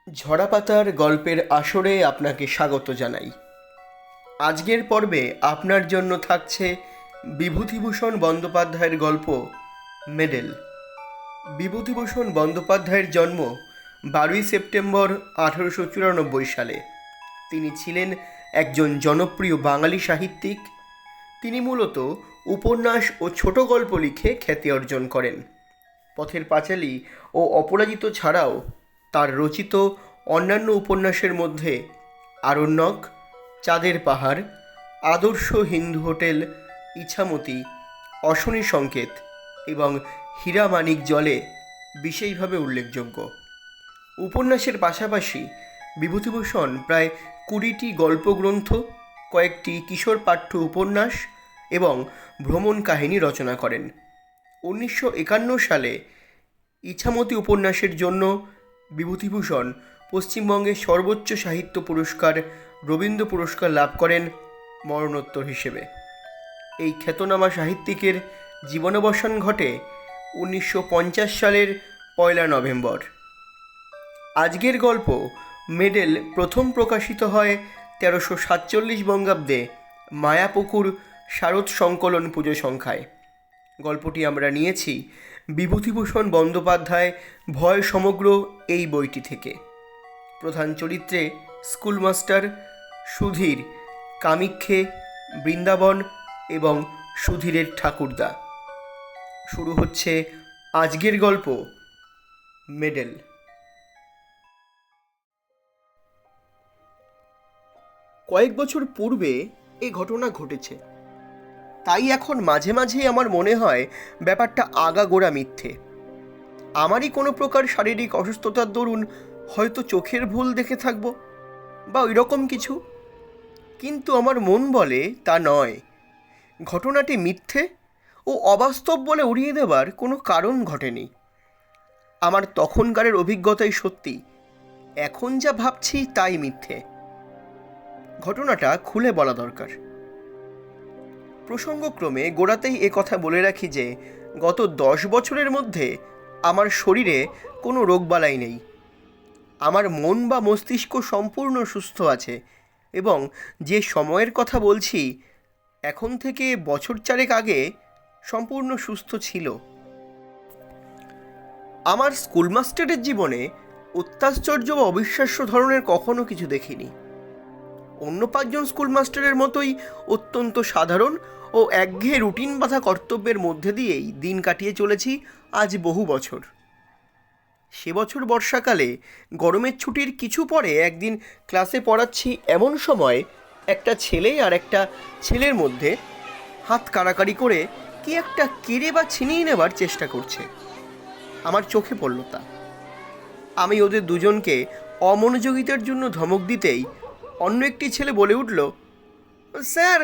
ঝরাপাতার গল্পের আসরে আপনাকে স্বাগত জানাই। আজকের পর্বে আপনার জন্য থাকছে বিভূতিভূষণ বন্দ্যোপাধ্যায়ের গল্প মেডেল। বিভূতিভূষণ বন্দ্যোপাধ্যায়ের জন্ম 12 সেপ্টেম্বর 1894 সালে। তিনি ছিলেন একজন জনপ্রিয় বাঙালি সাহিত্যিক। তিনি মূলত উপন্যাস ও ছোট গল্প লিখে খ্যাতি অর্জন করেন। পথের পাঁচালী ও অপরাজিত ছাড়াও তার রচিত অন্যান্য উপন্যাসের মধ্যে আরণ্যক, চাঁদের পাহাড়, আদর্শ হিন্দু হোটেল, ইছামতি, অশনি সংকেত এবং হীরা মানিক জলে বিশেষভাবে উল্লেখযোগ্য। উপন্যাসের পাশাপাশি বিভূতিভূষণ প্রায় 20টি গল্পগ্রন্থ, কয়েকটি কিশোর পাঠ্য উপন্যাস এবং ভ্রমণ কাহিনী রচনা করেন। 1951 সালে ইছামতি উপন্যাসের জন্য বিভূতিভূষণ পশ্চিমবঙ্গের সর্বোচ্চ সাহিত্য পুরস্কার রবীন্দ্র পুরস্কার লাভ করেন মরণোত্তর হিসেবে। এই খ্যাতনামা সাহিত্যিকের জীবনাবসান ঘটে 1950 সালের 1 নভেম্বর। আজকের গল্প মেডেল প্রথম প্রকাশিত হয় 1347 বঙ্গাব্দে মায়াপুকুর শারদ সংকলন পুজো সংখ্যায়। গল্পটি আমরা নিয়েছি বিভূতিভূষণ বন্দ্যোপাধ্যায় ভয় সমগ্র এই বইটি থেকে। প্রধান চরিত্রে স্কুলমাস্টার, সুধীর, কামিক্ষে, বৃন্দাবন এবং সুধীরের ঠাকুরদা। শুরু হচ্ছে আজকের গল্প মেডেল। কয়েক বছর পূর্বে এই ঘটনা ঘটেছে, তাই এখন মাঝে মাঝে আমার মনে হয় ব্যাপারটা আগাগোড়া মিথ্যে। আমারই কোনো প্রকার শারীরিক অসুস্থতার দরুন হয়তো চোখের ভুল দেখে থাকবো বা ওই রকম কিছু, কিন্তু আমার মন বলে তা নয়। ঘটনাটি মিথ্যে ও অবাস্তব বলে উড়িয়ে দেবার কোনো কারণ ঘটেনি। আমার তখনকারের অভিজ্ঞতাই সত্যি, এখন যা ভাবছি তাই মিথ্যে। ঘটনাটা খুলে বলা দরকার। প্রসঙ্গক্রমে গোড়াতেই এ কথা বলে রাখি যে গত 10 বছরের মধ্যে আমার শরীরে কোনো রোগবালাই নেই। আমার মন বা মস্তিষ্ক সম্পূর্ণ সুস্থ আছে এবং যে সময়ের কথা বলছি এখন থেকে বছর 4 আগে সম্পূর্ণ সুস্থ ছিল। আমার স্কুলমাস্টারের জীবনে অত্যাশ্চর্য বা অবিশ্বাস্য ধরনের কখনো কিছু দেখিনি। অন্য 5 জন স্কুলমাস্টারের মতোই অত্যন্ত সাধারণ ও একঘেয়ে রুটিন বাঁধা কর্তব্যের মধ্যে দিয়েই দিন কাটিয়ে চলেছি আজ বহু বছর। সে বছর বর্ষাকালে গরমের ছুটির কিছু পরে একদিন ক্লাসে পড়াচ্ছি, এমন সময় একটা ছেলে আর একটা ছেলের মধ্যে হাত কাড়াকাড়ি করে কি একটা কেড়ে বা ছিনিয়ে নেবার চেষ্টা করছে। আমার চোখে পড়ল তা। আমি ওদের দুজনকে অমনোযোগিতার জন্য ধমক দিতেই অন্য একটি ছেলে বলে উঠল, স্যার,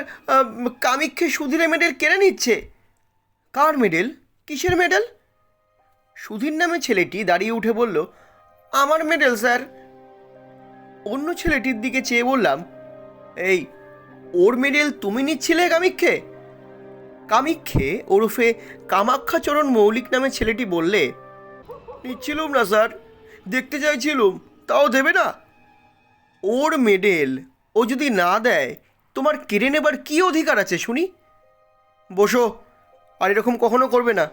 কামিক্ষে সুধীরের মেডেল কেড়ে নিচ্ছে। কার মেডেল? কিসের মেডেল? সুধীর নামে ছেলেটি দাঁড়িয়ে উঠে বলল, আমার মেডেল স্যার। অন্য ছেলেটির দিকে চেয়ে বললাম, এই, ওর মেডেল তুমি নিচ্ছিলে কামিক্ষে? কামিক্ষে ওরফে কামাক্ষাচরণ মৌলিক নামে ছেলেটি বললে, নিচ্ছিলুম না স্যার, দেখতে চাইছিলুম, তাও দেবে না? ওর মেডেল ও যদি না দেয় তোমার কেড়ে নেবার কী অধিকার আছে শুনি? বসো, আর এরকম কখনো করবে না।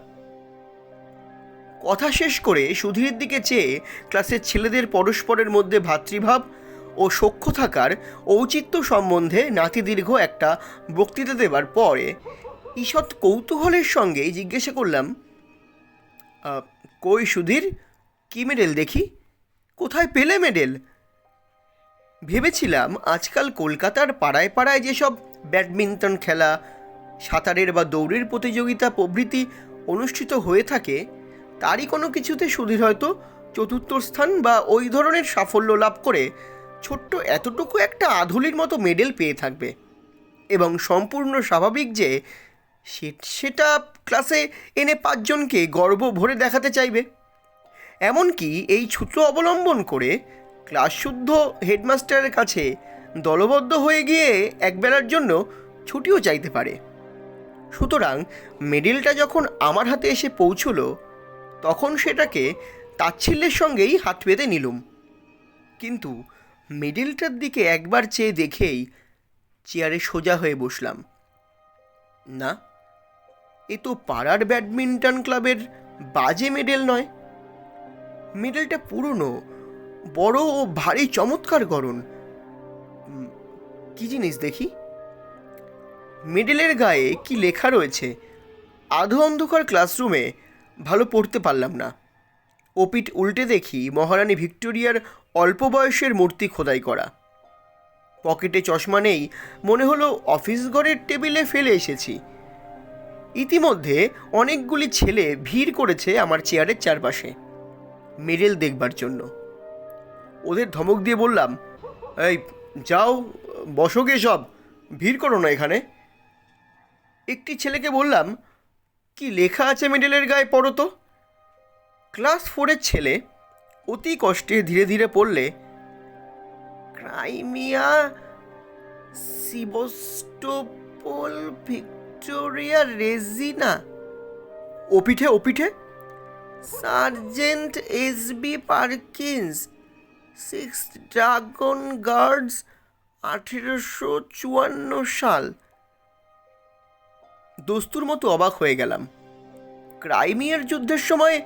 কথা শেষ করে সুধীরের দিকে চেয়ে ক্লাসের ছেলেদের পরস্পরের মধ্যে ভ্রাতৃভাব ও সখ্য থাকার ঔচিত্য সম্বন্ধে নাতিদীর্ঘ একটা বক্তৃতা দেবার পরে ঈষৎ কৌতূহলের সঙ্গেই জিজ্ঞাসা করলাম, কই সুধীর, কী মেডেল দেখি? কোথায় পেলে মেডেল? ভেবেছিলাম আজকাল কলকাতার পাড়ায় পাড়ায় যেসব ব্যাডমিন্টন খেলা, সাঁতারের বা দৌড়ের প্রতিযোগিতা প্রভৃতি অনুষ্ঠিত হয়ে থাকে তারই কোনো কিছুতে সুধীর হয়তো 4র্থ স্থান বা ওই ধরনের সাফল্য লাভ করে ছোট্ট এতটুকু একটা আধুলির মতো মেডেল পেয়ে থাকবে এবং সম্পূর্ণ স্বাভাবিক যে সেটা ক্লাসে এনে 5 জনকে গর্ব ভরে দেখাতে চাইবে। এমনকি এই সূত্র অবলম্বন করে ক্লাসশুদ্ধ হেডমাস্টারের কাছে দলবদ্ধ হয়ে গিয়ে একবেলার জন্য ছুটিও চাইতে পারে। সুতরাং মেডেলটা যখন আমার হাতে এসে পৌঁছলো তখন সেটাকে তাচ্ছিল্যের সঙ্গেই হাত পেতে নিলুম। কিন্তু মেডেলটার দিকে একবার চেয়ে দেখেই চেয়ারে সোজা হয়ে বসলাম। না, এ তো পাড়ার ব্যাডমিন্টন ক্লাবের বাজে মেডেল নয়। মেডেলটা পুরনো, বড় ও ভারী চমৎকার গড়ন। কি জিনিস দেখি? মেডেলের গায়ে কি লেখা রয়েছে আধো অন্ধকার ক্লাসরুমে ভালো পড়তে পারলাম না। ওপিঠ উল্টে দেখি মহারানী ভিক্টোরিয়ার অল্প বয়সের মূর্তি খোদাই করা। পকেটে চশমা নেই, মনে হলো অফিস ঘরের টেবিলে ফেলে এসেছি। ইতিমধ্যে অনেকগুলি ছেলে ভিড় করেছে আমার চেয়ারের চারপাশে মেডেল দেখবার জন্য। ওদের ধমক দিয়ে বললাম, এই যাও, বসো গে সব, ভিড় করো না এখানে। একটি ছেলেকে বললাম, কি লেখা আছে মেডেলের গায়ে পড়ো তো। ক্লাস 4-এর ছেলে অতি কষ্টে ধীরে ধীরে পড়লে, ক্রাইমিয়া সিভাস্টোপোল ভিক্টোরিয়া রেজিনা। ওপিঠে sergeant SB Perkins, 6th Dragoon Guards, 1854 সাল। দস্তুর মতো অবাক হয়ে গেলাম। ক্রাইমিয়ার যুদ্ধের সময়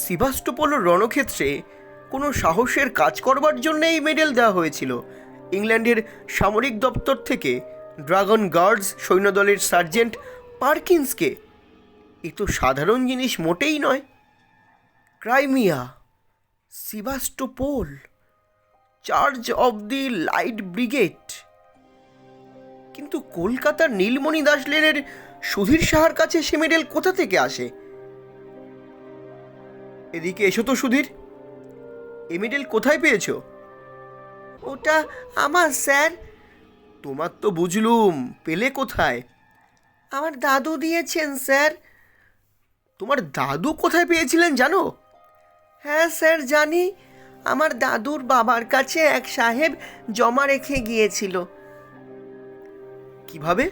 সিভাস্টোপোলের রণক্ষেত্রে কোনো সাহসের কাজ করবার জন্য এই মেডেল দেওয়া হয়েছিল ইংল্যান্ডের সামরিক দপ্তর থেকে ড্রাগন গার্ডস সৈন্যদলের সার্জেন্ট পার্কিন্সকে। এ তো সাধারণ জিনিস মোটেই নয়। Crimea, Sevastopol, charge of the Light Brigade. কিন্তু কলকাতার নীলমণি দাস লেনের সুধীর সাহার কাছে সে মেডেল কোথা থেকে আসে? এদিকে এসো তো সুধীর, এ মেডেল কোথায় পেয়েছো? ওটা আমার স্যার। তোমার তো বুঝলুম, পেলে কোথায়? আমার দাদু দিয়েছেন স্যার। তোমার দাদু কোথায় পেয়েছিলেন জানো? হ্যাঁ স্যার জানি। আমার দাদুর বাবার কাছে এক সাহেব জমা রেখে গিয়েছিল। কিভাবে?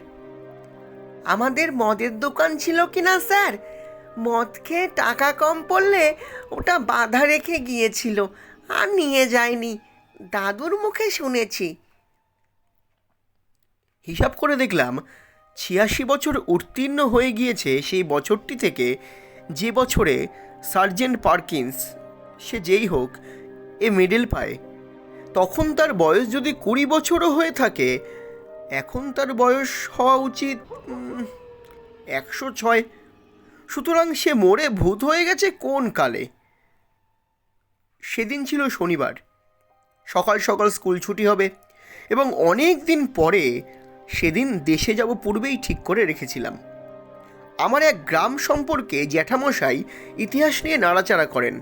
আমাদের মদের দোকান ছিল কিনা স্যার, মদ খেয়ে টাকা কম পড়লে ওটা বাঁধা রেখে গিয়েছিল, আর নিয়ে যায়নি। দাদুর মুখে শুনেছি। হিসাব করে দেখলাম 86 বছর উত্তীর্ণ হয়ে গিয়েছে সেই বছরটি থেকে যে বছরে সার্জেন্ট পার্কিন্স, সে যেই হোক, এ মেডেল পায়। তখন তার বয়স যদি 20 বছরও হয়ে থাকে, এখন তার বয়স হওয়া উচিত 106। সুতরাং সে মরে ভূত হয়ে গেছে কোন কালে। সেদিন ছিল শনিবার। সকাল সকাল স্কুল ছুটি হবে এবং অনেক দিন পরে সেদিন দেশে যাব পূর্বেই ঠিক করে রেখেছিলাম। আমার এক গ্রাম সম্পর্কে জ্যাঠামশাই ইতিহাস নিয়ে নাড়াচাড়া করেন,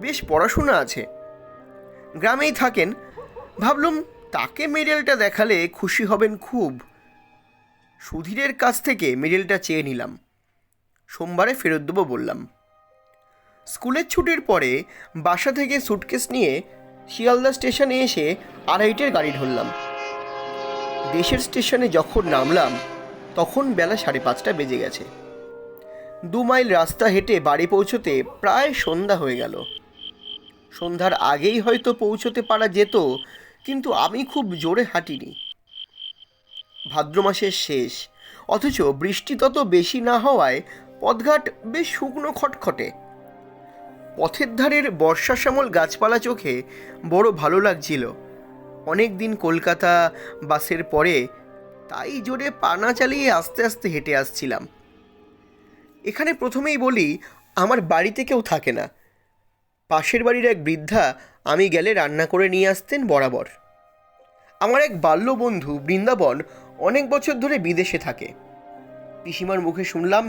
বেশ পড়াশোনা আছে, গ্রামেই থাকেন। ভাবলুম তাকে মেডেলটা দেখালে খুশি হবেন খুব। সুধীরের কাছ থেকে মেডেলটা চেয়ে নিলাম। সোমবারে ফেরত দেবো বললাম। স্কুলের ছুটির পরে বাসা থেকে সুটকেস নিয়ে শিয়ালদা স্টেশনে এসে 2:30-এর গাড়ি ধরলাম। দেশের স্টেশনে যখন নামলাম তখন বেলা 5:30 বেজে গেছে। 2 মাইল রাস্তা হেঁটে বাড়ি পৌঁছতে প্রায় সন্ধ্যা হয়ে গেল। সন্ধ্যার আগেই হয়তো পৌঁছতে পারা যেত, কিন্তু আমি খুব জোরে হাঁটিনি। ভাদ্র মাসের শেষ, অথচ বৃষ্টি তত বেশি না হওয়ায় পথঘাট বেশ শুকনো খটখটে। পথের ধারের বর্ষা শ্যামল গাছপালা চোখে বড় ভালো লাগছিল। অনেক দিন কলকাতা বাসের পরে তাই জোরে পানা চালিয়ে আস্তে আস্তে হেঁটে আসছিলাম। এখানে প্রথমেই বলি, আমার বাড়িতে কেউ থাকে না। পাশের বাড়ির এক বৃদ্ধা আমি গেলে রান্না করে নিয়ে আসতেন বরাবর। আমার এক বাল্য বন্ধু বৃন্দাবন অনেক বছর ধরে বিদেশে থাকে। পিসিমার মুখে শুনলাম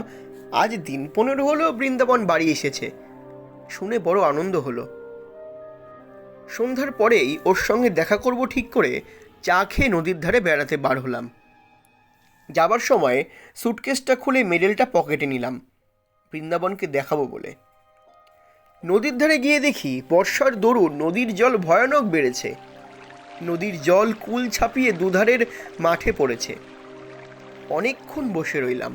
আজ দিন 15 হলো বৃন্দাবন বাড়ি এসেছে। শুনে বড় আনন্দ হলো। সন্ধ্যার পরেই ওর সঙ্গে দেখা করব ঠিক করে চা খেয়ে নদীর ধারে বেড়াতে বার হলাম। যাবার সময় সুটকেসটা খুলে মেডেলটা পকেটে নিলাম, বৃন্দাবনকে দেখাবো বলে। নদীর ধারে গিয়ে দেখি বর্ষার দরুন নদীর জল ভয়ানক বেড়েছে। নদীর জল কুল ছাপিয়ে দুধারের মাঠে পড়েছে। অনেকক্ষণ বসে রইলাম।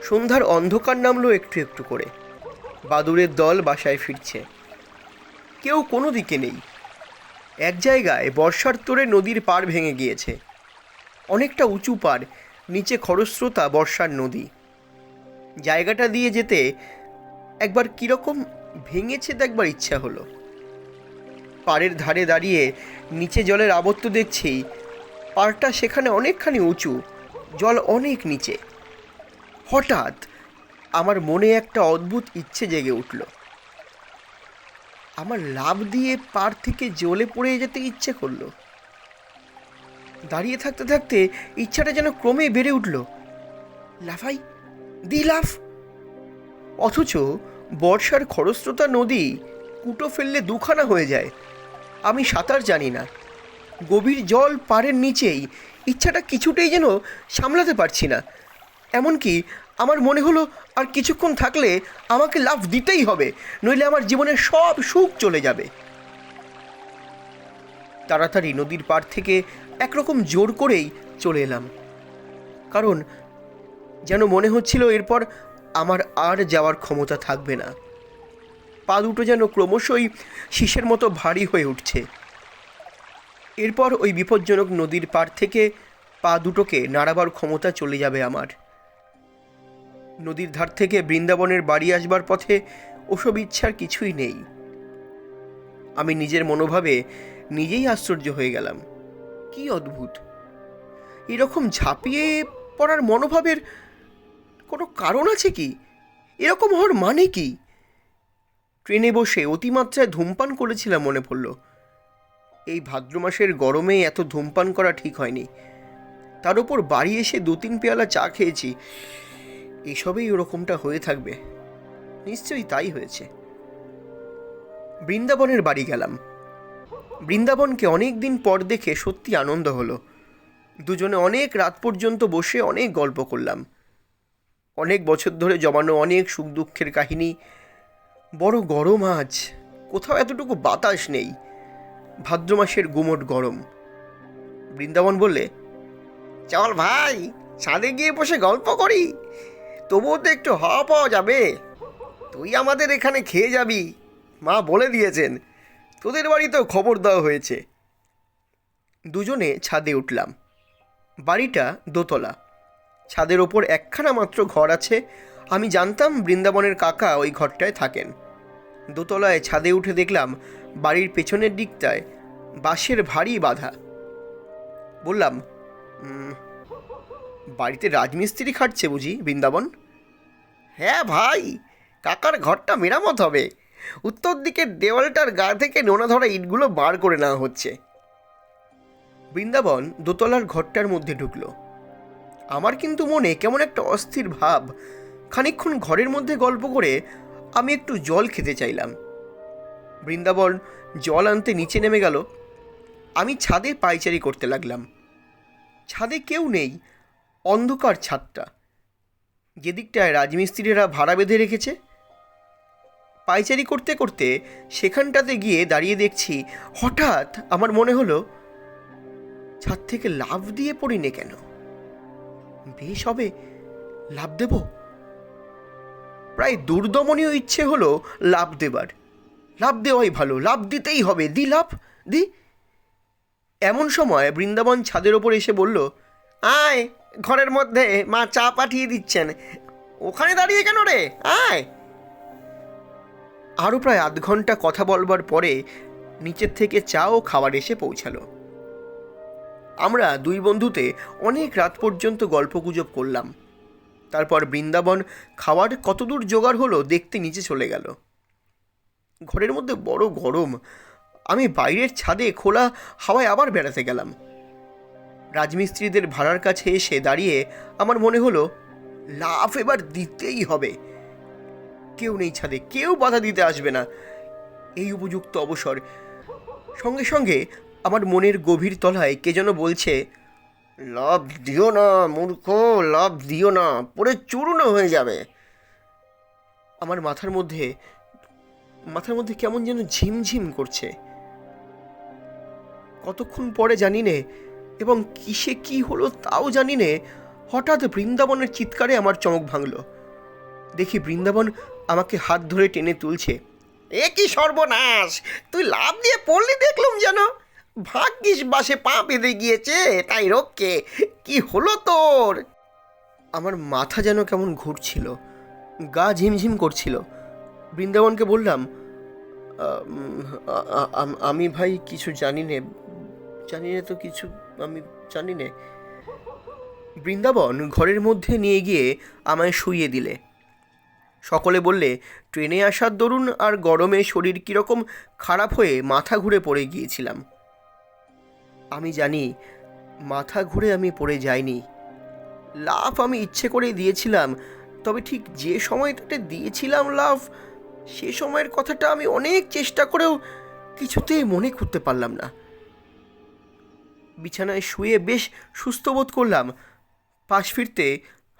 সন্ধ্যার অন্ধকার নামলো একটু একটু করে। বাদুড়ের দল বাসায় ফিরছে। কেউ কোনো দিকে নেই। এক জায়গায় বর্ষার তোড়ে নদীর পাড় ভেঙে গিয়েছে। অনেকটা উঁচু পাড়, নিচে খরস্রোতা বর্ষার নদী। জায়গাটা দিয়ে যেতে একবার কীরকম ভেঙেছে দেখবার ইচ্ছা হলো। পাড়ের ধারে দাঁড়িয়ে নিচে জলের আবর্ত দেখছি। পাড়টা সেখানে অনেকখানি উঁচু, জল অনেক নিচে। হঠাৎ আমার মনে একটা অদ্ভুত ইচ্ছে জেগে উঠল। আমার লাফ দিয়ে পাড় থেকে জলে পড়ে যেতে ইচ্ছে করলো। দাঁড়িয়ে থাকতে থাকতে ইচ্ছাটা যেন ক্রমেই বেড়ে উঠল। লাফাই, দি লাফ। অথচ বর্ষার খরস্রোতা নদী কুটো ফেললে দুখানা হয়ে যায়। আমি সাঁতার জানি না, গভীর জল পাড়ের নিচেই। ইচ্ছাটা কিছুতেই যেন সামলাতে পারছি না। এমনকি আমার মনে হলো আর কিছুক্ষণ থাকলে আমাকে লাফ দিতেই হবে, নইলে আমার জীবনের সব সুখ চলে যাবে। তাড়াতাড়ি নদীর পাড় থেকে একরকম জোর করেই চলে এলাম, কারণ যেন মনে হচ্ছিল এরপর আমার আর যাওয়ার ক্ষমতা থাকবে না। পা দুটো যেন ক্রমশই শীষের মতো ভারী হয়ে উঠছে। এরপর ওই বিপজ্জনক নদীর পাড় থেকে পা দুটোকে নাড়াবার ক্ষমতা চলে যাবে আমার। নদীর ধার থেকে বৃন্দাবনের বাড়ি আসবার পথে ওসব ইচ্ছার কিছুই নেই। আমি নিজের মনোভাবে নিজেই আশ্চর্য হয়ে গেলাম। কি অদ্ভুত! এরকম ঝাঁপিয়ে পড়ার মনোভাবের কোনো কারণ আছে কি? এরকম হওয়ার মানে কি? ট্রেনে বসে অতিমাত্রায় ধূমপান করেছিলাম মনে পড়ল। এই ভাদ্র মাসের গরমে এত ধূমপান করা ঠিক হয়নি। তার উপর বাড়ি এসে 2-3 পেয়ালা চা খেয়েছি। এসবেই ওরকমটা হয়ে থাকবে, নিশ্চয়ই তাই হয়েছে। বৃন্দাবনের বাড়ি গেলাম। বৃন্দাবনকে অনেক দিন পর দেখে সত্যি আনন্দ হলো। দুজনে অনেক রাত পর্যন্ত বসে অনেক গল্প করলাম। অনেক বছর ধরে জমানো অনেক সুখ দুঃখের কাহিনী। বড় গরম আজ, কোথাও এতটুকু বাতাস নেই। ভাদ্র মাসের গুমোট গরম। বৃন্দাবন বললে, চল ভাই, ছাদে গিয়ে বসে গল্প করি। তবুও তো একটু হাওয়া পাওয়া যাবে। তুই আমাদের এখানে খেয়ে যাবি, মা বলে দিয়েছেন। তোদের বাড়িতেও খবর দেওয়া হয়েছে। দুজনে ছাদে উঠলাম। বাড়িটা দোতলা। ছাদের ওপর একখানা মাত্র ঘর আছে। আমি জানতাম বৃন্দাবনের কাকা ওই ঘরটায় থাকেন। দোতলায় ছাদে উঠে দেখলাম বাড়ির পেছনের দিকটায় বাঁশের ভারী বাঁধা। বললাম, বাড়িতে রাজমিস্ত্রি খাটছে বুঝি বৃন্দাবন? হ্যাঁ ভাই, কাকার ঘরটা মেরামত হবে। উত্তর দিকের দেওয়ালটার গা থেকে নোনা ধরা ইটগুলো বার করে নেওয়া হচ্ছে। বৃন্দাবন দোতলার ঘরটার মধ্যে ঢুকলো। আমার কিন্তু মনে কেমন একটা অস্থির ভাব। খানিকক্ষণ ঘরের মধ্যে গল্প করে আমি একটু জল খেতে চাইলাম। বৃন্দাবন জল আনতে নিচে নেমে গেল। আমি ছাদে পায়চারি করতে লাগলাম। ছাদে কেউ নেই, অন্ধকার ছাদটা। যেদিকটায় রাজমিস্ত্রিরা ভাড়া বেঁধে রেখেছে। পায়চারি করতে করতে সেখানটাতে গিয়ে দাঁড়িয়ে দেখছি, হঠাৎ আমার মনে হলো ছাদ থেকে লাফ দিয়ে পড়িনি কেন? বেশ হবে, লাফ দেব। প্রায় দুর্দমনীয় ইচ্ছে হলো লাফ দেবার। লাফ দেওয়াই ভালো, লাফ দিতেই হবে। দি লাফ, দি। এমন সময় বৃন্দাবন ছাদের ওপর এসে বলল, আয়, ঘরের মধ্যে মা চা পাঠিয়ে দিচ্ছেন। ওখানে দাঁড়িয়ে কেন রে, আয়। আরও প্রায় আধ ঘন্টা কথা বলবার পরে নিচের থেকে চা ও খাবার এসে পৌঁছালো। আমরা দুই বন্ধুতে অনেক রাত পর্যন্ত গল্পগুজব করলাম। তারপর বৃন্দাবন খাওয়ার কতদূর জোগাড় হলো দেখতে নিচে চলে গেল। ঘরের মধ্যে বড় গরম। আমি বাইরের ছাদে খোলা হাওয়ায় আবার বেড়াতে গেলাম। রাজমিস্ত্রিদের ভাড়ার কাছে এসে দাঁড়িয়ে আমার মনে হলো লাফ এবার দিতেই হবে। কেউ নেই ছাদে, কেউ বাধা দিতে আসবে না। এই উপযুক্ত অবসর। সঙ্গে সঙ্গে আমার মনের গভীর তলায় কে যেন বলছে, লাফ দিও না মূর্খ, লাফ দিও না, পরে চূর্ণ হয়ে যাবে। আমার মাথার মধ্যে কেমন যেন ঝিমঝিম করছে। কতক্ষণ পরে জানি নে, এবং কিসে কি হলো তাও জানি নে, হঠাৎ বৃন্দাবনের চিৎকারে আমার চমক ভাঙল। দেখি বৃন্দাবন আমাকে হাত ধরে টেনে তুলছে। এ কি সর্বনাশ, তুই লাফ দিয়ে পড়লি দেখলুম যেন। ভাগ্যিস বাসে পা বেঁধে গিয়েছে, তাই রক্ষে। কি হলো তোর? আমার মাথা যেন কেমন ঘুরছিল, গা ঝিমঝিম করছিল। বৃন্দাবনকে বললাম, আমি ভাই কিছু জানি নে, তো কিছু আমি জানি নে। বৃন্দাবন ঘরের মধ্যে নিয়ে গিয়ে আমায় শুইয়ে দিলে। সকলে বললে ট্রেনে আসার দরুন আর গরমে শরীর কীরকম খারাপ হয়ে মাথা ঘুরে পড়ে গিয়েছিলাম। আমি জানি মাথা ঘুরে আমি পড়ে যাইনি, লাফ আমি ইচ্ছে করে দিয়েছিলাম, তবে ঠিক যে সময়টাতে দিয়েছিলাম লাফ, সে সময়ের কথাটা আমি অনেক চেষ্টা করেও কিছুতেই মনে করতে পারলাম না। বিছানায় শুয়ে বেশ সুস্থ বোধ করলাম। পাশ ফিরতে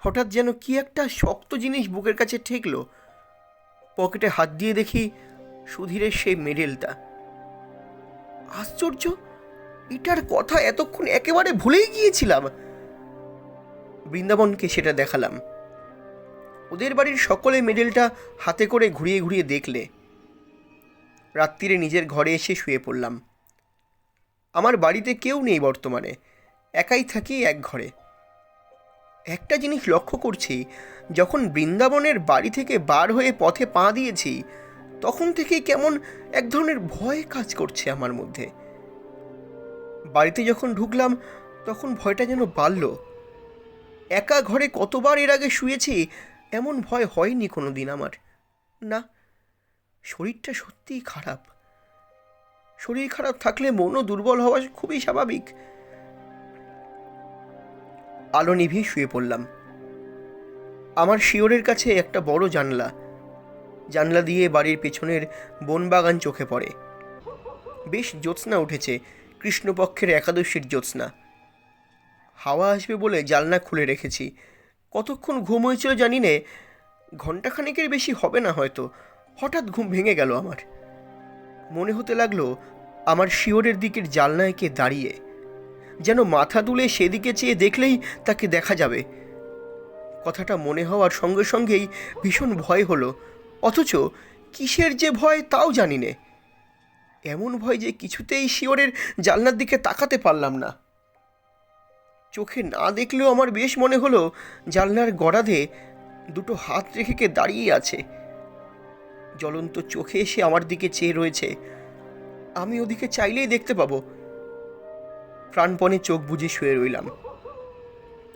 হঠাৎ যেন কি একটা শক্ত জিনিস বুকের কাছে ঠেকল। পকেটে হাত দিয়ে দেখি সুধীরের সেই মেডেলটা। আশ্চর্য, এটার কথা এতক্ষণ একেবারে ভুলেই গিয়েছিলাম। বৃন্দাবনকে সেটা দেখালাম। ওদের বাড়ির সকলে মেডেলটা হাতে করে ঘুরিয়ে ঘুরিয়ে দেখলে। রাত্রিরে নিজের ঘরে এসে শুয়ে পড়লাম। আমার বাড়িতে কেউ নেই বর্তমানে, একাই থাকি এক ঘরে। একটা জিনিস লক্ষ্য করছি, যখন বৃন্দাবনের বাড়ি থেকে বার হয়ে পথে পা দিয়েছি, তখন থেকেই কেমন এক ধরনের ভয় কাজ করছে আমার মধ্যে। বাড়িতে যখন ঢুকলাম তখন ভয়টা যেন বাড়ল। একা ঘরে কতবার এর আগে শুয়েছি, এমন ভয় হয়নি কোনো দিন আমার। না, শরীরটা সত্যিই খারাপ। শরীর খারাপ থাকলে মনও দুর্বল হওয়া খুবই স্বাভাবিক। আলো নিভিয়ে শুয়ে পড়লাম। আমার শিয়রের কাছে একটা বড় জানলা। জানলা দিয়ে বাড়ির পেছনের বনবাগান চোখে পড়ে। বেশ জ্যোৎস্না উঠেছে, কৃষ্ণপক্ষের একাদশীর জ্যোৎস্না। হাওয়া আসবে বলে জানলা খুলে রেখেছি। কতক্ষণ ঘুম হয়েছিল জানি নে, ঘণ্টাখানেকের বেশি হবে না হয়তো। হঠাৎ ঘুম ভেঙে গেল আমার। মনে হতে লাগলো আমার শিয়রের দিকের জানলায় কে দাঁড়িয়ে, যেন মাথা তুলে সেদিকে চেয়ে দেখলেই তাকে দেখা যাবে। কথাটা মনে হওয়ার সঙ্গে সঙ্গেই ভীষণ ভয় হলো, অথচ কিসের যে ভয় তাও জানি নে। এমন ভয় যে কিছুতেই শিয়রের জানলার দিকে তাকাতে পারলাম না। চোখে না দেখলেও আমার বেশ মনে হলো জানলার গড়াধে দুটো হাত রেখে কে দাঁড়িয়ে আছে, জ্বলন্ত চোখে এসে আমার দিকে চেয়ে রয়েছে। আমি ওদিকে চাইলেই দেখতে পাবো। প্রাণপণে চোখ বুজে শুয়ে রইলাম,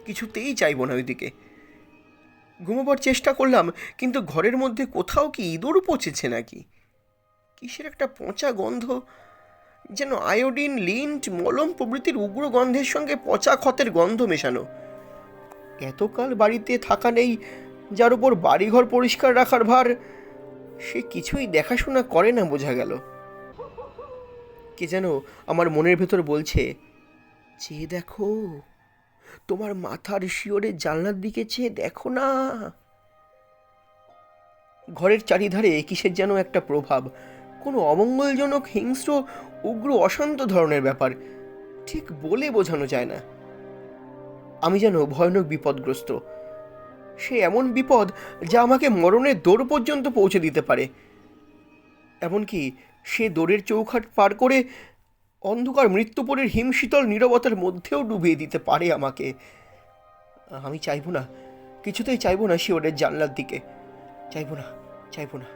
কিছুতেই চাইব না ওইদিকে। ঘুমোবার চেষ্টা করলাম, কিন্তু ঘরের মধ্যে কোথাও কি ইঁদুর পচেছে নাকি? কিসের একটা পচা গন্ধ, যেন আয়োডিন, লিন্ট, মলম প্রভৃতির উগ্র গন্ধের সঙ্গে পচা ক্ষতের গন্ধ মেশানো। এতকাল বাড়িতে থাকা নেই, যার উপর বাড়িঘর পরিষ্কার রাখার ভার, সে কিছুই দেখাশোনা করে না বোঝা গেল। কে যেন আমার মনের ভেতর বলছে, চেয়ে দেখো, তোমার মাথার শিয়রের জানলার দিকে চেয়ে দেখো না। ঘরের চারিধারে কিসের যেন একটা প্রভাব, কোনো অমঙ্গলজনক, হিংস্র, উগ্র, অশান্ত ধরনের ব্যাপার, ঠিক বলে বোঝানো যায় না। আমি যেন ভয়ানক বিপদগ্রস্ত। সে এমন বিপদ যা আমাকে মরণের দৌড় পর্যন্ত পৌঁছে দিতে পারে। এমনকি সে দৌড়ের চৌখাট পার করে অন্ধকার মৃত্যুপরের হিমশীতল নীরবতার মধ্যেও ডুবিয়ে দিতে পারে আমাকে। আমি চাইব না, কিছুতেই চাইব না শিয়রের জানলার দিকে, চাইব না।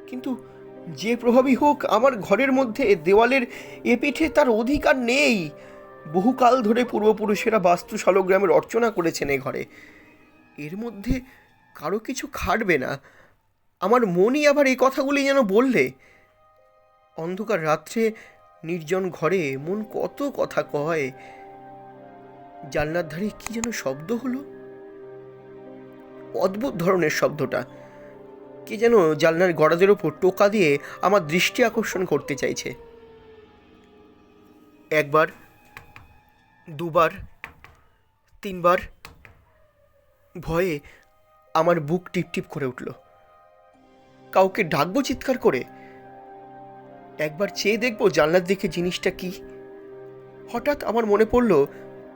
কিন্তু যে প্রভাবই হোক, আমার ঘরের মধ্যে দেওয়ালের এপিঠে তার অধিকার নেই। বহুকাল ধরে পূর্বপুরুষেরা বাস্তু শালগ্রামের অর্চনা করেছেন এ ঘরে। এর মধ্যে কারো কিছু খাটবে না। আমার মনই আবার এই কথাগুলি যেন বললে। অন্ধকার রাত্রে নির্জন ঘরে মন কত কথা কয়। জানলার ধারে কি যেন শব্দ হলো, অদ্ভুত ধরনের শব্দটা। কে যেন জানলার গড়াদের ওপর টোকা দিয়ে আমার দৃষ্টি আকর্ষণ করতে চাইছে। একবার, দুবার, তিনবার। ভয়ে আমার বুক টিপটিপ করে উঠল। কাউকে ডাকবো চিৎকার করে? একবার চেয়ে দেখবো জানলার দিকে জিনিসটা কি? হঠাৎ আমার মনে পড়ল,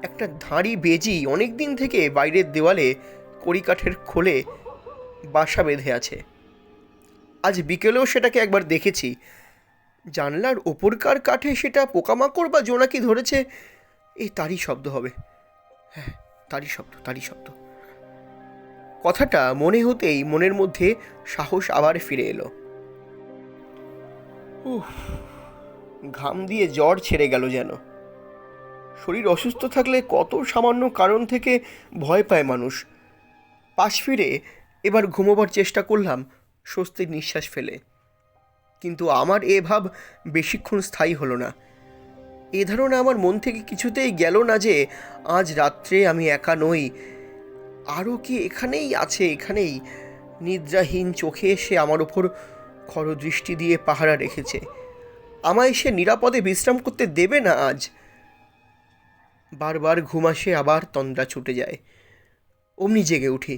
একটা ধাড়ি বেজি অনেক দিন থেকে বাইরের দেওয়ালে কড়িকাঠের খোলে বাসা বেঁধে আছে। আজ বিকেলেও সেটাকে একবার দেখেছি। জানলার ওপরকার কাঠে সেটা পোকামাকড় বা জোনাকি ধরেছে, এই তারই শব্দ হবে। হ্যাঁ, তারই শব্দ। কথাটা মনে হতেই মনের মধ্যে সাহস আবার ফিরে এলো। ঘাম দিয়ে জ্বর ছেড়ে গেল যেন। শরীর অসুস্থ থাকলে কত সামান্য কারণ থেকে ভয় পায় মানুষ। পাশ ফিরে এবার ঘুমোবার চেষ্টা করলাম স্বস্তির নিঃশ্বাস ফেলে। কিন্তু আমার এ ভাব বেশিক্ষণ স্থায়ী হলো না। এ ধারণা আমার মন থেকে কিছুতেই গেল না যে আজ রাত্রে আমি একা নই, আরও কি এখানেই নিদ্রাহীন চোখে সে আমার ওপর খরদৃষ্টি দিয়ে পাহারা রেখেছে। আমায় সে নিরাপদে বিশ্রাম করতে দেবে না আজ। বারবার ঘুম আসে, আবার তন্দ্রা ছুটে যায়। অমনি জেগে উঠি,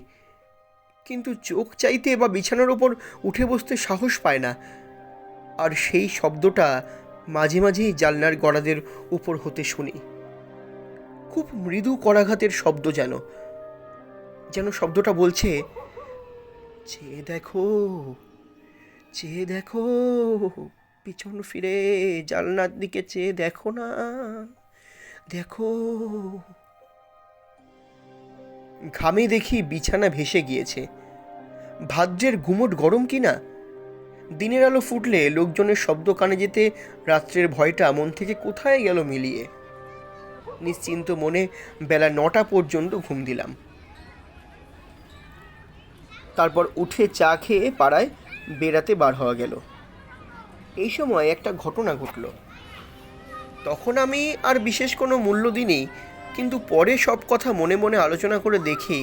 কিন্তু চোখ চাইতে বা বিছানার ওপর উঠে বসতে সাহস পায় না। আর সেই শব্দটা মাঝে মাঝেই জানলার গড়াদের উপর হতে শুনি। খুব মৃদু করাঘাতের শব্দ, যেন শব্দটা বলছে, চেয়ে দেখো, পিছন ফিরে জানলার দিকে চেয়ে দেখো না, দেখো। ঘামে দেখি বিছানা ভেসে গিয়েছে। ভাদ্রের গুমোট গরম কিনা। দিনের আলো ফুটলে লোকজনের শব্দ কানে যেতে রাত্রের ভয়টা মন থেকে কোথায় গেল মিলিয়ে। নিশ্চিন্ত মনে বেলা 9টা পর্যন্ত ঘুম দিলাম। তারপর উঠে চা খেয়ে পাড়ায় বেড়াতে বার হওয়া গেল। এই সময় একটা ঘটনা ঘটল। তখন আমি আর বিশেষ কোনো মূল্য দিইনি, কিন্তু পরে সব কথা মনে মনে আলোচনা করে দেখি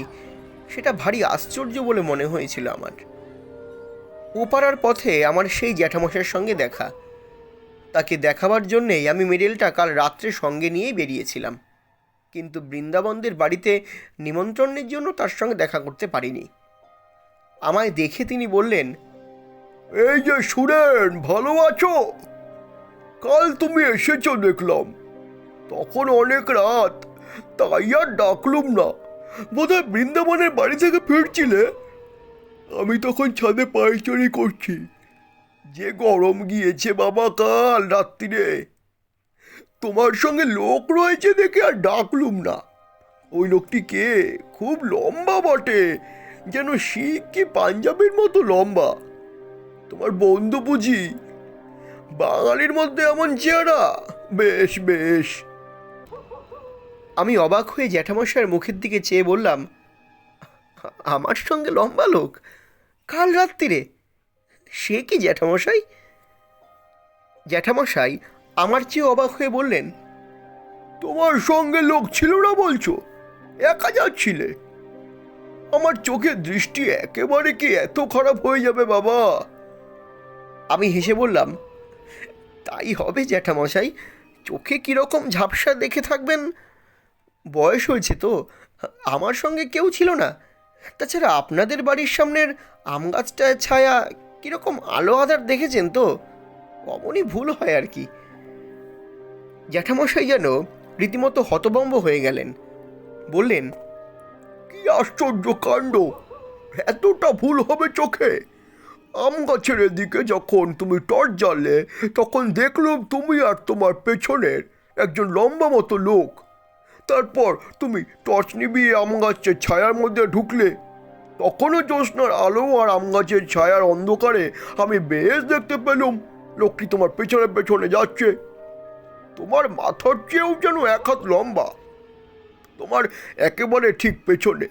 সেটা ভারী আশ্চর্য বলে মনে হয়েছিল আমার। ওপাড়ার পথে আমার সেই জ্যাঠামশাইয়ের সঙ্গে দেখা। তাকে দেখাবার জন্যেই আমি মেডেলটা কাল রাত্রে সঙ্গে নিয়েই বেরিয়েছিলাম, কিন্তু বৃন্দাবনদের বাড়িতে নিমন্ত্রণের জন্য তার সঙ্গে দেখা করতে পারিনি। আমায় দেখে তিনি বললেন, এই যে সুরেন, ভালো আছো? কাল তুমি এসেছো দেখলাম, তখন অনেক রাত, তাই আর ডাকলুম না। বোধহয় বৃন্দাবনের বাড়ি থেকে ফিরছিলে। আমি তখন ছাদে পায়চারি করছি। যে গরম গিয়েছে বাবা কাল রাত্রিরে, তোমার সঙ্গে লোক রয়েছে দেখে আর ডাকলুম না। ওই লোকটি কে? খুব লম্বা বটে, যেন শিখ কি পাঞ্জাবের মতো লম্বা। তোমার বন্ধু বুঝি? বাঙালির মধ্যে এমন চেহারা, বেশ বেশ। আমি অবাক হয়ে জ্যাঠামশাইয়ের মুখের দিকে চেয়ে বললাম, আমার সঙ্গে লম্বা লোক কাল রাত্রিরে? সে কি জ্যাঠামশাই? জ্যাঠামশাই আমার চেয়ে অবাক হয়ে বললেন, তোমার সঙ্গে লোক ছিল না বলছো? একা যাচ্ছিলে? আমার চোখের দৃষ্টি একেবারে কি এত খারাপ হয়ে যাবে বাবা? আমি হেসে বললাম, তাই হবে জ্যাঠামশাই, চোখে কীরকম ঝাপসা দেখে থাকবেন। বয়স হয়েছে তো, আমার সঙ্গে কেউ ছিল না। তাছাড়া আপনাদের বাড়ির সামনের আম গাছটায় ছায়া কীরকম আলো আধার দেখেছেন তো, অমনই ভুল হয় আর কি। জ্যাঠামশাই যেন রীতিমতো হতভম্ব হয়ে গেলেন। বললেন, কি আশ্চর্য কাণ্ড, এতটা ভুল হবে চোখে? আম গাছের এদিকে যখন তুমি টর্চ জ্বাললে, তখন দেখলাম তুমি আর তোমার পেছনের একজন লম্বা মতো লোক। তারপর তুমি টর্চ নিভিয়ে আম গাছের ছায়ার মধ্যে ঢুকলে। তখনও জ্যোৎস্নার আলো আর আম গাছের ছায়ার অন্ধকারে আমি বেশ দেখতে পেলাম লোকটি তোমার পেছনে পেছনে যাচ্ছে। তোমার মাথার চেয়েও যেন 1 হাত লম্বা, তোমার একেবারে ঠিক পেছনে।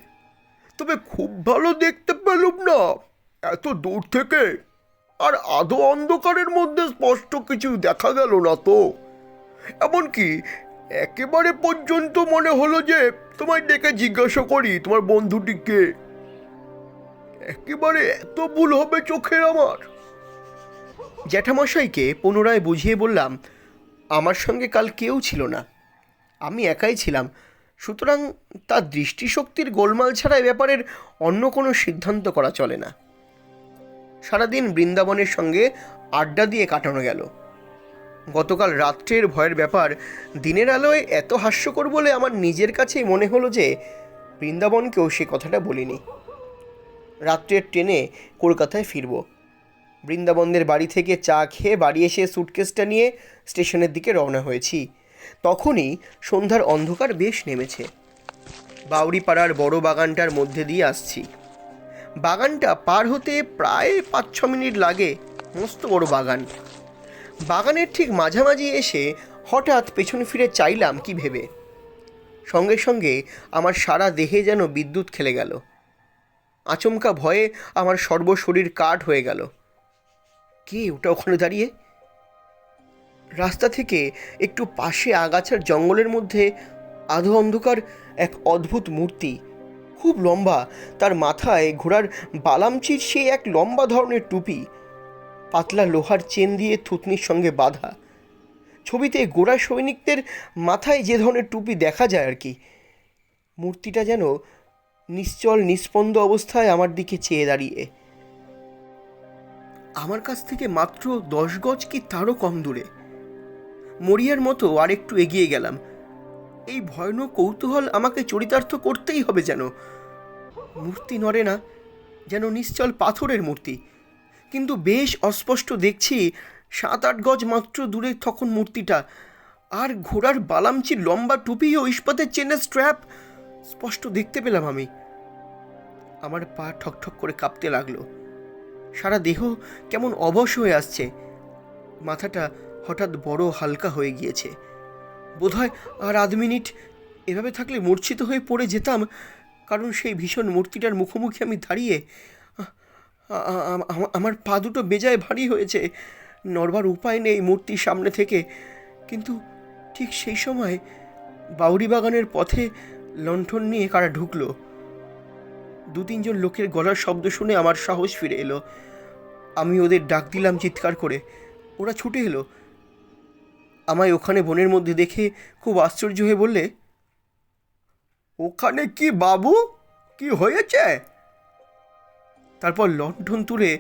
তবে খুব ভালো দেখতে পেলাম না এত দূর থেকে, আর আধো অন্ধকারের মধ্যে স্পষ্ট কিছু দেখা গেল না তো। এমনকি একেবারে পর্যন্ত মনে হলো যে তোমায় ডেকে জিজ্ঞাসা করি তোমার বন্ধুটিকে। একেবারে এত ভুল হবে চোখে আমার? জ্যাঠামশাইকে পুনরায় বুঝিয়ে বললাম, আমার সঙ্গে কাল কেউ ছিল না, আমি একাই ছিলাম। সুতরাং তার দৃষ্টিশক্তির গোলমাল ছাড়া এ ব্যাপারের অন্য কোনো সিদ্ধান্ত করা চলে না। সারাদিন বৃন্দাবনের সঙ্গে আড্ডা দিয়ে কাটানো গেল। গতকাল রাত্রের ভয়ের ব্যাপার দিনের আলোয় এত হাস্যকর বলে আমার নিজের কাছেই মনে হলো যে বৃন্দাবনকেও সে কথাটা বলিনি। রাত্রের ট্রেনে কলকাতায় ফিরব। বৃন্দাবনের বাড়ি থেকে চা খেয়ে বাড়ি এসে সুটকেসটা নিয়ে স্টেশনের দিকে রওনা হয়েছি। তখনই সন্ধ্যার অন্ধকার বেশ নেমেছে। বাউরিপাড়ার বড় বাগানটার মধ্যে দিয়ে আসছি। বাগানটা পার হতে প্রায় 5-6 মিনিট লাগে। মস্ত বড় বাগান। বাগানের ঠিক মাঝামাঝি এসে হঠাৎ পেছন ফিরে চাইলাম কি ভেবে। সঙ্গে সঙ্গে আমার সারা দেহে যেন বিদ্যুৎ খেলে গেল। আচমকা ভয়ে আমার সর্বশরীর কাঠ হয়ে গেল। কে ওটা ওখানে দাঁড়িয়ে? রাস্তা থেকে একটু পাশে আগাছার জঙ্গলের মধ্যে আধো অন্ধকার এক অদ্ভুত মূর্তি, খুব লম্বা। তার মাথায় ঘোড়ার বালামচির সেই এক লম্বা ধরনের টুপি, পাতলা লোহার চেন দিয়ে থুতনির সঙ্গে বাঁধা। ছবিতে গোরা সৈনিকদের মাথায় যে ধরনের টুপি দেখা যায় আর কি। মূর্তিটা যেন নিশ্চল নিস্পন্দ অবস্থায় আমার দিকে চেয়ে দাঁড়িয়ে। আমার কাছ থেকে মাত্র 10 গজ কি তারও কম দূরে। মরিয়ার মতো আর একটু এগিয়ে গেলাম। এই ভয়ানক কৌতূহল আমাকে চরিতার্থ করতেই হবে যেন। মূর্তি নড়ে না, যেন নিশ্চল পাথরের মূর্তি। কিন্তু বেশ অস্পষ্ট দেখছি 7-8 গজ মাত্র দূরে তখন মূর্তিটা। আর ঘোড়ার বালামচির লম্বা টুপি ও ইস্পাতের চেনের স্ট্র্যাপ স্পষ্ট দেখতে পেলাম আমি। আমার পা ঠকঠক করে কাঁপতে লাগলো। সারা দেহ কেমন অবশ হয়ে আসছে। মাথাটা হঠাৎ বড় হালকা হয়ে গিয়েছে। বোধহয় আর আধ মিনিট এভাবে থাকলে মূর্ছিত হয়ে পড়ে যেতাম, কারণ সেই ভীষণ মূর্তিটার মুখোমুখি আমি দাঁড়িয়ে। আমার পা দুটো বেজায় ভারী হয়েছে, নড়বার উপায় নেই মূর্তির সামনে থেকে। কিন্তু ঠিক সেই সময় বাউরি বাগানের পথে লণ্ঠন নিয়ে কারা ঢুকলো। 2-3 জন লোকের গলার শব্দ শুনে আমার সাহস ফিরে এলো। আমি ওদের ডাক দিলাম চিৎকার করে। ওরা ছুটে এলো। আমায় ওখানে বনের মধ্যে দেখে খুব আশ্চর্য হয়ে বললে, ওখানে কি বাবু, কি হয়েছে? তারপর লণ্ঠন তুলে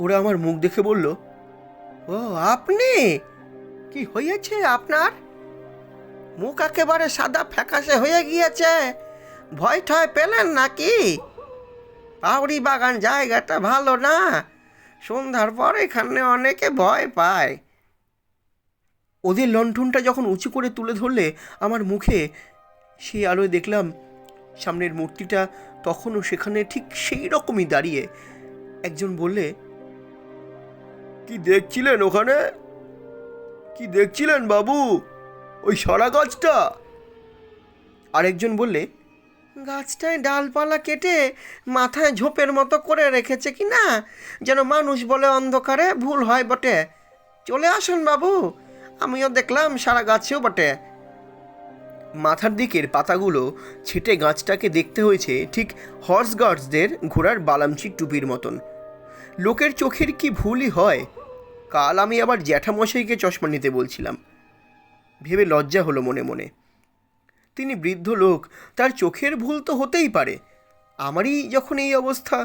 ওরা আমার মুখ দেখে বলল, ও আপনি, কি হয়েছে আপনার? মুখ একেবারে সাদা ফ্যাকাশে হয়ে গিয়েছে। ভয় ঠয় পেলেন নাকি? বাউরি বাগান জায়গাটা ভালো না, সন্ধ্যার পর এখানে অনেকে ভয় পায়। ওদের লণ্ঠনটা যখন উঁচু করে তুলে ধরলে আমার মুখে, সেই আলোয় দেখলাম সামনের মূর্তিটা তখনও সেখানে ঠিক সেই রকমই দাঁড়িয়ে। একজন বললে, কি দেখছিলেন ওখানে? কি দেখছিলেন বাবু, ওই সরা গাছটা? আরেকজন বললে, গাছটায় ডালপালা কেটে মাথায় ঝোপের মতো করে রেখেছে কি না, যেন মানুষ বলে অন্ধকারে ভুল হয় বটে। চলে আসুন বাবু, আমিও দেখলাম সারা গাছেও বটে। মাথার দিকের পাতাগুলো ছেটে গাছটাকে দেখতে হয়েছে ঠিক হর্স গার্ডসদের ঘোড়ার বালামচির টুপির মতন। লোকের চোখের কি ভুলই হয়। কাল আমি আবার জ্যাঠামশাইকে চশমা নিতে বলছিলাম। ভেবে লজ্জা হলো মনে মনে। তিনি বৃদ্ধ লোক, তার চোখের ভুল তো হতেই পারে। আমারই যখন এই অবস্থা।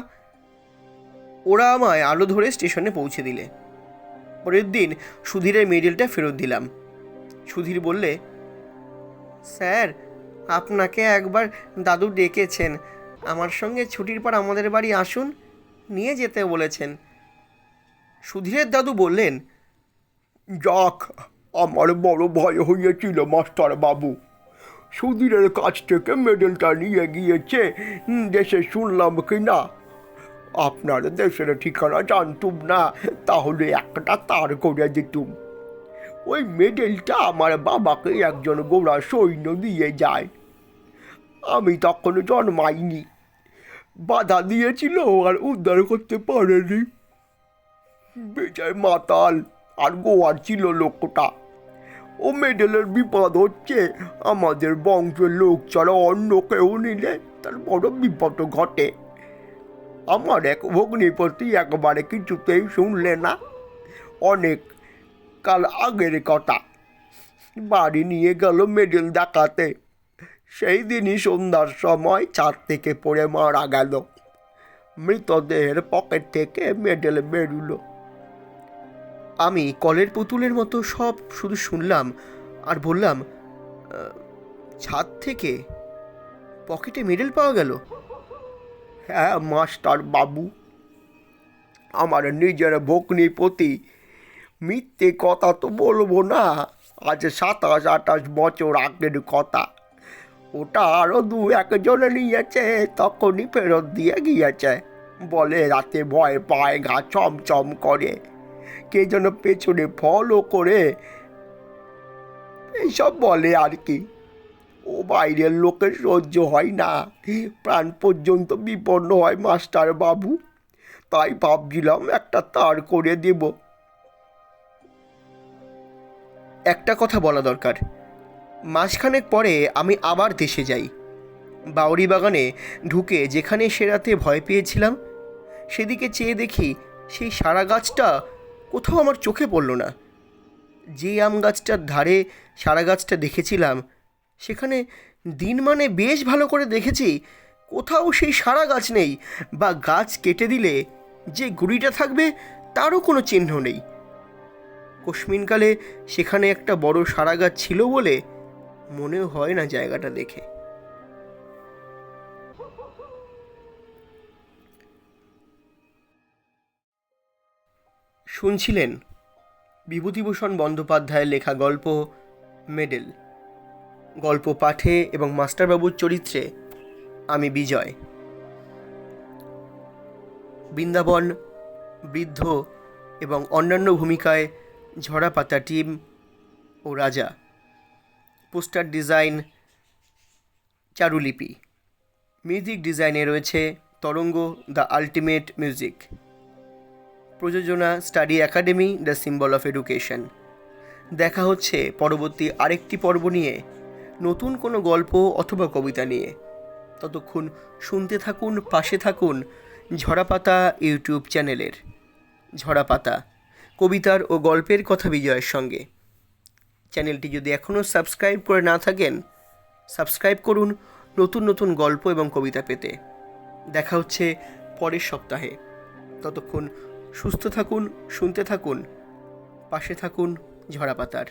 ওরা আমায় আলো ধরে স্টেশনে পৌঁছে দিলে। পরের দিন সুধীরের মেডেলটা ফেরত দিলাম। সুধীর বললে, স্যার, আপনাকে একবার দাদু ডেকেছেন। আমার সঙ্গে ছুটির পর আমাদের বাড়ি আসুন, নিয়ে যেতে বলেছেন। সুধীরের দাদু বললেন, যাক, আমার বড় ভয় হয়েছিল মাস্টার বাবু। সুধীরের কাছ থেকে মেডেলটা নিয়ে গিয়েছে দেশে শুনলাম কি না। আপনার দেশের ঠিকানা জানতুম না, তাহলে একটা তার করে দিতুম। ওই মেডেলটা আমার বাবাকে একজন গোড়া সৈন্য দিয়ে যায়। আমি তখন জন্মাইনি। বাধা দিয়েছিল আর উদ্ধার করতে পারেনি। বেজায় মাতাল আর গোয়ার ছিল লোকটা। ও মেডেলের বিপদ হচ্ছে, আমাদের বংশের লোক ছাড়া অন্য কেউ নিলে তার বড় বিপদ ঘটে। আমার এক ভগ্নিপতি একবারে কিছুতেই শুনলে না। অনেক কাল আগের কথা। বাড়ি নিয়ে গেল মেডেল দেখাতে। সেই দিনই সন্ধ্যার সময় ছাদ থেকে পড়ে মারা গেল। মৃতদেহের পকেট থেকে মেডেল বেরুলো। আমি কলের পুতুলের মতো সব শুধু শুনলাম আর বললাম, ছাদ থেকে পকেটে মেডেল পাওয়া গেল? হ্যাঁ মাস্টার বাবু, আমার নিজের ভগ্নিপতি। মিথ্যে কথা তো বলবো না, আজ 27-28 বছর আগের কথা। ওটা আরও 2-1 নিয়েছে, তখনই ফেরত দিয়ে গিয়েছে। বলে রাতে ভয় পায়, গা চমচম করে, কে যেন পেছনে ফলো করে, এইসব বলে আর কি। ও বাইরের লোকের সহ্য হয় না, প্রাণ পর্যন্ত বিপন্ন হয় মাস্টার বাবু। তাই ভাবছিলাম একটা তার করে দেব। একটা কথা বলা দরকার, মাসখানেক পরে আমি আবার দেশে যাই। বাউরি বাগানে ঢুকে যেখানে সে রাতে ভয় পেয়েছিলাম, সেদিকে চেয়ে দেখি সেই সারা গাছটা কোথাও আমার চোখে পড়ল না। যে আম গাছটার ধারে সারা গাছটা দেখেছিলাম, সেখানে দিন মানে বেশ ভালো করে দেখেছি কোথাও সেই সারা গাছ নেই, বা গাছ কেটে দিলে যে গুঁড়িটা থাকবে তারও কোনো চিহ্ন নেই। কোশমিনকালে সেখানে একটা বড় সারা গাছ ছিল বলে মনেও হয় না জায়গাটা দেখে। শুনছিলেন বিভূতিভূষণ বন্দ্যোপাধ্যায়ের লেখা গল্প মেডেল। গল্প পাঠে এবং মাস্টারবাবুর চরিত্রে আমি বিজয়। বৃন্দাবন, বৃদ্ধ এবং অন্যান্য ভূমিকায় ঝরাপাতা টিম ও রাজা। Poster design চারুলিপি। মিউজিক ডিজাইনে রয়েছে তরঙ্গ দ্য আল্টিমেট মিউজিক। প্রযোজনা study academy the symbol of education. দেখা হচ্ছে পরবর্তী আরেকটি পর্ব নিয়ে, নতুন কোনো গল্প অথবা কবিতা নিয়ে। ততক্ষণ শুনতে থাকুন, পাশে থাকুন ঝরাপাতা ইউটিউব চ্যানেলের। ঝরাপাতা, কবিতার ও গল্পের কথা বিজয়ের সঙ্গে। চ্যানেলটি যদি এখনও সাবস্ক্রাইব করে না থাকেন, সাবস্ক্রাইব করুন নতুন নতুন গল্প এবং কবিতা পেতে। দেখা হচ্ছে পরের সপ্তাহে। ততক্ষণ সুস্থ থাকুন, শুনতে থাকুন, পাশে থাকুন ঝরাপাতার।